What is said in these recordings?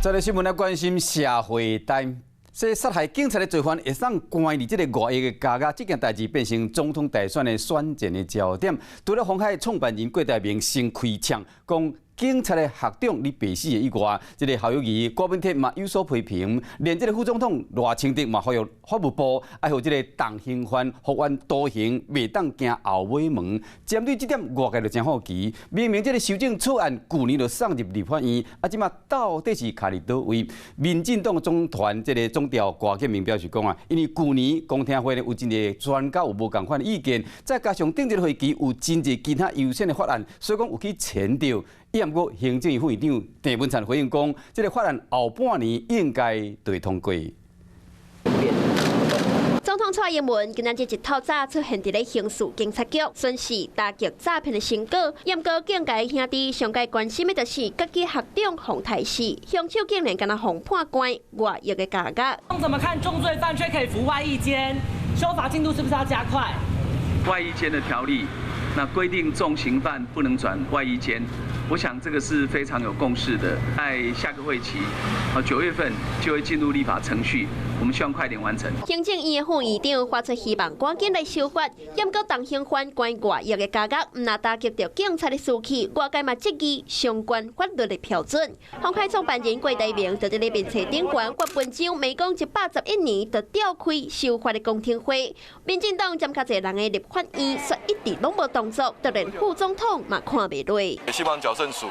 再来新闻来关心社会台。这杀害警察的罪犯会当关入这个外役的家家，这件代志变成总统大选的选战的焦点。除了鸿海创办人郭台铭先开枪，讲警察的学长你白死的以外，这个校友谊郭文铁嘛有所批评，连这个副总统赖清德嘛呼吁法务部爱互这个动刑犯服完徒刑，袂当行后尾门。针对这点，外界就真好奇，明明这个修正草案去年就送入立法院，即马到底是卡伫倒位？民进党总团这个总调郭建明表示讲啊，因为去年公听会有真侪专家有无共款的意见，再加上顶一个会期有真侪其他优先的法案，所以讲有去前调。伊毋过，行政院副院长郑文灿回应讲，这个法案后半年应该就会通过。总统蔡英文今仔日一透早出现伫咧刑事警察局，宣示打击诈骗的成果。严格警戒兄弟上该关心的就是家己学长洪台死，凶手竟然敢若互判关外役的家家。怎么看重罪犯却可以服外役监？修法进度是不是要加快？外役监的条例，那规定重刑犯不能转外役监。我想这个是非常有共识的，在下个会期，9月份就会进入立法程序，我们希望快点完成。行政院的副院长发出希望赶紧来修法，严格动刑犯关外役的家家，唔那打击到警察的士气，外界嘛质疑相关法律的标准。鸿海创办人郭台铭在这里面册顶悬郭文章，每讲111年就召开修法的公听会，民进党占较侪人的立法院说一直拢无动作，就连副总统嘛看袂落。希望矫正署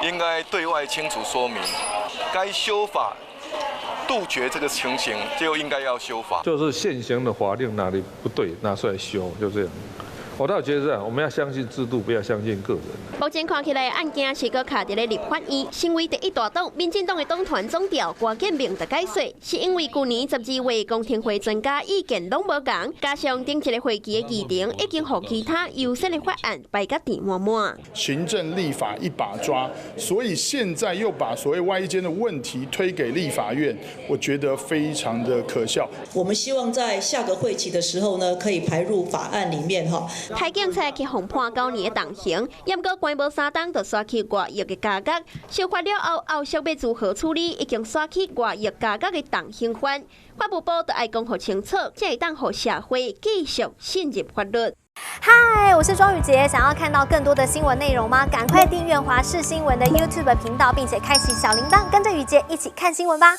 应该对外清楚说明，该修法杜绝这个情形，就应该要修法。就是现行的法令哪里不对，拿出来修，就这样。我倒觉得这样，我们要相信制度，不要相信个人。目前看起来，案件是搁卡伫咧立法院，身为第一大党，民进党的党团总调郭建明的解说，是因为去年12月公听会专家意见拢无共，加上顶一个会期的议程已经互其他优先的法案排甲地满满。行政立法一把抓，所以现在又把所谓外役监的问题推给立法院，我觉得非常的可笑。我们希望在下个会期的时候呢，可以排入法案里面哈。台警察去互判9年的动刑，严格关无3档就刷去外役的家家。修法了后，后续要如何处理已经刷去外役家家的动刑犯，法务部就要讲互清楚，才会当互社会继续信任法律。嗨，我是庄宇杰，想要看到更多的新闻内容吗？赶快订阅华视新闻的 YouTube 频道，并且开启小铃铛，跟着宇杰一起看新闻吧。